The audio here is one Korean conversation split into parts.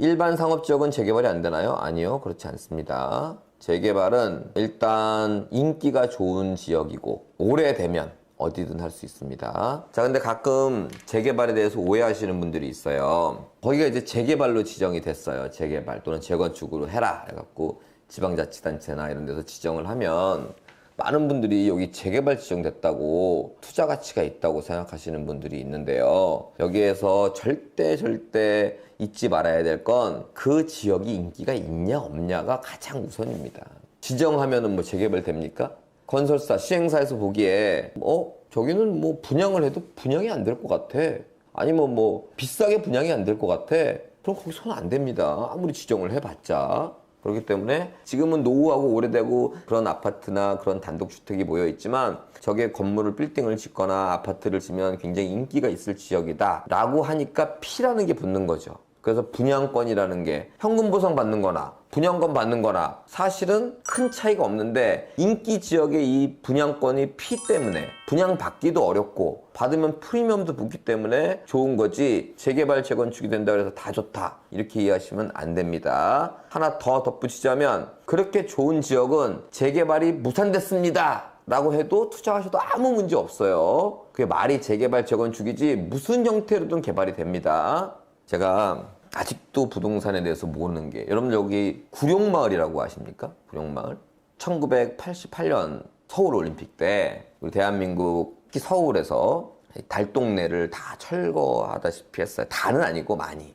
일반 상업지역은 재개발이 안 되나요? 아니요, 그렇지 않습니다. 재개발은 일단 인기가 좋은 지역이고 오래되면 어디든 할 수 있습니다. 자, 근데 가끔 재개발에 대해서 오해하시는 분들이 있어요. 거기가 이제 재개발로 지정이 됐어요. 재개발 또는 재건축으로 해라 해갖고 지방자치단체나 이런 데서 지정을 하면 많은 분들이 여기 재개발 지정됐다고 투자 가치가 있다고 생각하시는 분들이 있는데요. 여기에서 절대 잊지 말아야 될 건 그 지역이 인기가 있냐 없냐가 가장 우선입니다. 지정하면은 뭐 재개발 됩니까? 건설사, 시행사에서 보기에 저기는 뭐 분양을 해도 분양이 안 될 것 같아. 아니면 뭐 비싸게 분양이 안 될 것 같아. 그럼 거기 손 안 됩니다. 아무리 지정을 해봤자. 그렇기 때문에 지금은 노후하고 오래되고 그런 아파트나 그런 단독주택이 모여 있지만 저게 건물을 빌딩을 짓거나 아파트를 지면 굉장히 인기가 있을 지역이다 라고 하니까 P라는 게 붙는 거죠. 그래서 분양권이라는 게 현금 보상 받는 거나 분양권 받는 거나 사실은 큰 차이가 없는데 인기 지역의 이 분양권이 P 때문에 분양받기도 어렵고 받으면 프리미엄도 붙기 때문에 좋은 거지 재개발 재건축이 된다 그래서 다 좋다 이렇게 이해하시면 안 됩니다. 하나 더 덧붙이자면 그렇게 좋은 지역은 재개발이 무산됐습니다 라고 해도 투자하셔도 아무 문제 없어요. 그게 말이 재개발 재건축이지 무슨 형태로든 개발이 됩니다. 제가 아직도 부동산에 대해서 모르는 게 여러분 여기 구룡마을이라고 아십니까? 구룡마을 1988년 서울올림픽 때 우리 대한민국 특히 서울에서 달동네를 다 철거하다시피 했어요. 다는 아니고 많이.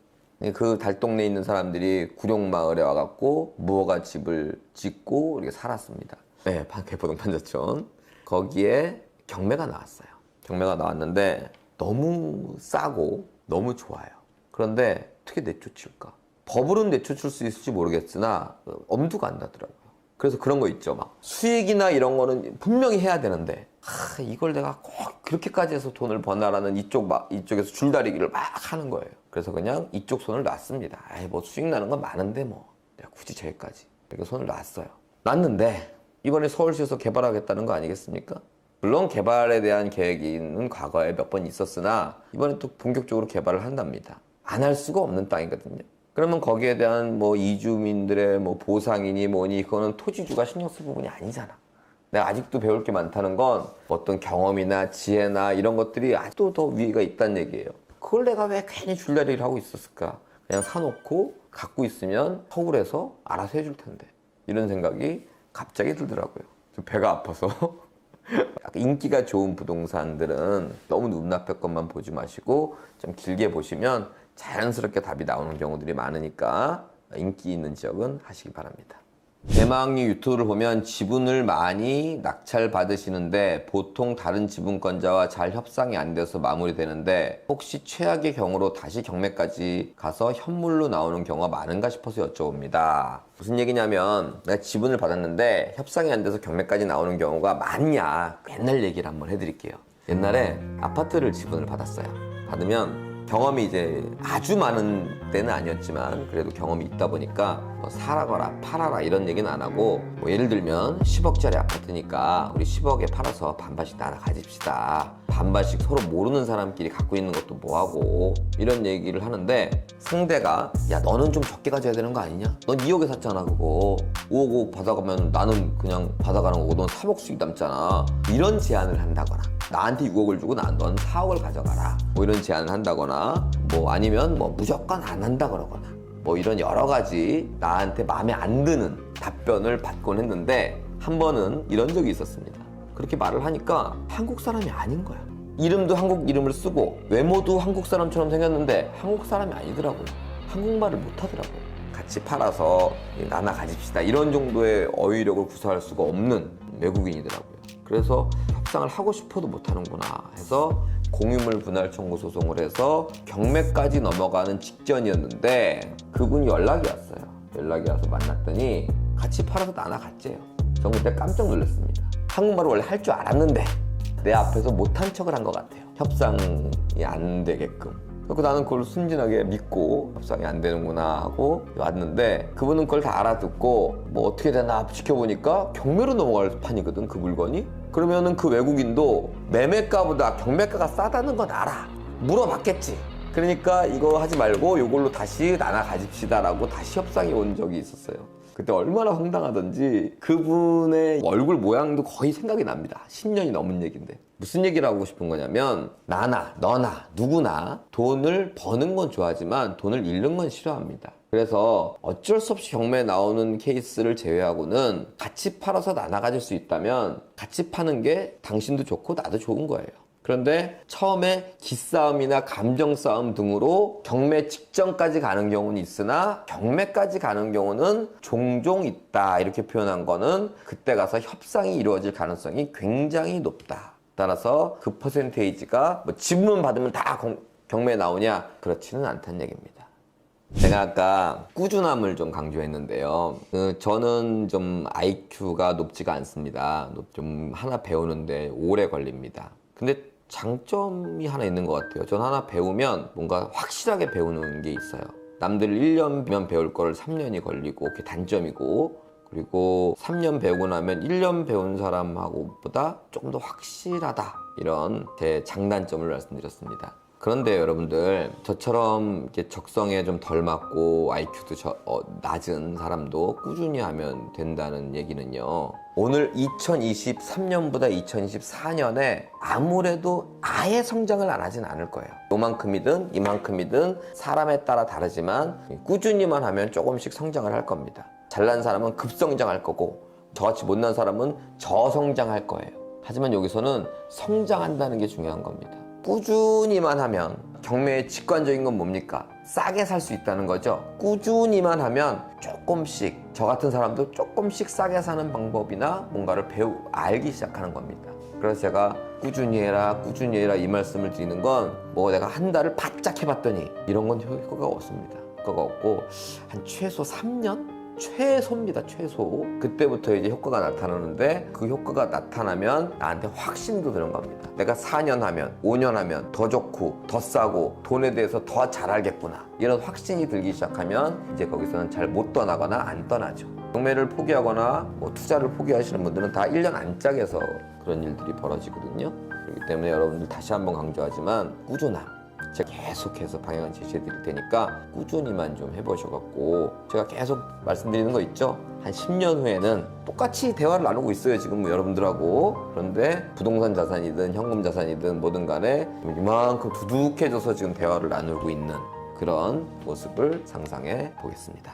그 달동네에 있는 사람들이 구룡마을에 와갖고 무허가 집을 짓고 이렇게 살았습니다. 네, 개포동 판자촌. 거기에 경매가 나왔어요. 경매가 나왔는데 너무 싸고 너무 좋아요. 그런데 어떻게 내쫓을까? 법으로는 내쫓을 수 있을지 모르겠으나 엄두가 안 나더라고요. 그래서 그런 거 있죠. 막 수익이나 이런 거는 분명히 해야 되는데 이걸 내가 꼭 그렇게까지 해서 돈을 버나라는 이쪽에서 줄다리기를 막 하는 거예요. 그래서 그냥 이쪽 손을 놨습니다. 뭐 수익 나는 건 많은데 뭐 내가 굳이 저기까지 이렇게 손을 놨어요. 놨는데 이번에 서울시에서 개발하겠다는 거 아니겠습니까? 물론 개발에 대한 계획은 과거에 몇 번 있었으나 이번에 또 본격적으로 개발을 한답니다. 안 할 수가 없는 땅이거든요. 그러면 거기에 대한 뭐 이주민들의 뭐 보상이니 뭐니 그거는 토지주가 신경 쓸 부분이 아니잖아. 내가 아직도 배울 게 많다는 건 어떤 경험이나 지혜나 이런 것들이 아직도 더 위가 있다는 얘기예요. 그걸 내가 왜 괜히 줄다리기를 하고 있었을까? 그냥 사놓고 갖고 있으면 서울에서 알아서 해줄 텐데 이런 생각이 갑자기 들더라고요. 좀 배가 아파서 인기가 좋은 부동산들은 너무 눈앞의 것만 보지 마시고 좀 길게 보시면 자연스럽게 답이 나오는 경우들이 많으니까 인기 있는 지역은 하시기 바랍니다. 대망리 유튜브를 보면 지분을 많이 낙찰 받으시는데 보통 다른 지분권자와 잘 협상이 안 돼서 마무리되는데 혹시 최악의 경우로 다시 경매까지 가서 현물로 나오는 경우가 많은가 싶어서 여쭤봅니다. 무슨 얘기냐면 내가 지분을 받았는데 협상이 안 돼서 경매까지 나오는 경우가 많냐, 옛날 얘기를 한번 해드릴게요. 옛날에 아파트를 지분을 받았어요. 받으면 경험이 이제 아주 많은 때는 아니었지만 그래도 경험이 있다 보니까 뭐 사라거나 팔아라 이런 얘기는 안 하고 뭐 예를 들면 10억짜리 아파트니까 우리 10억에 팔아서 반반씩 나눠 가집시다. 반반씩 서로 모르는 사람끼리 갖고 있는 것도 뭐하고 이런 얘기를 하는데 상대가 야 너는 좀 적게 가져야 되는 거 아니냐? 넌 2억에 샀잖아 그거. 5억 받아가면 나는 그냥 받아가는 거고 넌 3억 수익 남잖아. 이런 제안을 한다거나 나한테 6억을 주고 넌 4억을 가져가라 뭐 이런 제안을 한다거나 뭐 아니면 뭐 무조건 안 한다 그러거나 뭐 이런 여러 가지 나한테 마음에 안 드는 답변을 받곤 했는데 한 번은 이런 적이 있었습니다. 그렇게 말을 하니까 한국 사람이 아닌 거야. 이름도 한국 이름을 쓰고 외모도 한국 사람처럼 생겼는데 한국 사람이 아니더라고요. 한국말을 못 하더라고요. 같이 팔아서 나눠 가집시다 이런 정도의 어휘력을 구사할 수가 없는 외국인이더라고요. 그래서 협상을 하고 싶어도 못하는구나 해서 공유물 분할 청구 소송을 해서 경매까지 넘어가는 직전이었는데 그분이 연락이 왔어요. 연락이 와서 만났더니 같이 팔아서 나눠 갔재요. 전 그때 깜짝 놀랐습니다. 한국말을 원래 할 줄 알았는데 내 앞에서 못한 척을 한 것 같아요. 협상이 안 되게끔. 그래서 나는 그걸 순진하게 믿고 협상이 안 되는구나 하고 왔는데 그분은 그걸 다 알아듣고 뭐 어떻게 되나 지켜보니까 경매로 넘어갈 판이거든 그 물건이. 그러면은 그 외국인도 매매가보다 경매가가 싸다는 건 알아. 물어봤겠지. 그러니까 이거 하지 말고 이걸로 다시 나눠 가집시다라고 다시 협상이 온 적이 있었어요. 그때 얼마나 황당하던지 그분의 얼굴 모양도 거의 생각이 납니다. 10년이 넘은 얘기인데. 무슨 얘기를 하고 싶은 거냐면 나나 너나 누구나 돈을 버는 건 좋아하지만 돈을 잃는 건 싫어합니다. 그래서 어쩔 수 없이 경매에 나오는 케이스를 제외하고는 같이 팔아서 나눠 가질 수 있다면 같이 파는 게 당신도 좋고 나도 좋은 거예요. 그런데 처음에 기싸움이나 감정싸움 등으로 경매 직전까지 가는 경우는 있으나 경매까지 가는 경우는 종종 있다 이렇게 표현한 거는 그때 가서 협상이 이루어질 가능성이 굉장히 높다. 따라서 그 퍼센테이지가 뭐 지분 받으면 다 경매에 나오냐? 그렇지는 않다는 얘기입니다. 제가 아까 꾸준함을 좀 강조했는데요. 저는 좀 IQ가 높지가 않습니다. 좀 하나 배우는데 오래 걸립니다. 근데 장점이 하나 있는 것 같아요. 전 하나 배우면 뭔가 확실하게 배우는 게 있어요. 남들 1년면 배울 거를 3년이 걸리고 그게 단점이고, 그리고 3년 배우고 나면 1년 배운 사람하고 보다 조금 더 확실하다, 이런 제 장단점을 말씀드렸습니다. 그런데 여러분들, 저처럼 이렇게 적성에 좀 덜 맞고 IQ도 낮은 사람도 꾸준히 하면 된다는 얘기는요, 오늘 2023년보다 2024년에 아무래도 아예 성장을 안 하진 않을 거예요. 요만큼이든 이만큼이든 사람에 따라 다르지만 꾸준히만 하면 조금씩 성장을 할 겁니다. 잘난 사람은 급성장할 거고 저같이 못난 사람은 저성장할 거예요. 하지만 여기서는 성장한다는 게 중요한 겁니다. 꾸준히만 하면, 경매의 직관적인 건 뭡니까? 싸게 살 수 있다는 거죠. 꾸준히만 하면 조금씩, 저 같은 사람도 조금씩 싸게 사는 방법이나 뭔가를 알기 시작하는 겁니다. 그래서 제가 꾸준히 해라 이 말씀을 드리는 건, 뭐 내가 한 달을 바짝 해봤더니 이런 건 효과가 없습니다. 효과가 없고 한 최소 3년? 최소입니다, 최소. 그때부터 이제 효과가 나타나는데, 그 효과가 나타나면 나한테 확신도 드는 겁니다. 내가 4년 하면, 5년 하면 더 좋고 더 싸고 돈에 대해서 더 잘 알겠구나, 이런 확신이 들기 시작하면 이제 거기서는 잘 못 떠나거나 안 떠나죠. 경매를 포기하거나 뭐 투자를 포기하시는 분들은 다 1년 안짝에서 그런 일들이 벌어지거든요. 그렇기 때문에 여러분들 다시 한번 강조하지만 꾸준함, 제가 계속해서 방향을 제시해 드릴 테니까 꾸준히만 좀 해보셔갖고, 제가 계속 말씀드리는 거 있죠? 한 10년 후에는 똑같이 대화를 나누고 있어요, 지금 뭐 여러분들하고. 그런데 부동산 자산이든 현금 자산이든 뭐든 간에 이만큼 두둑해져서 지금 대화를 나누고 있는 그런 모습을 상상해 보겠습니다.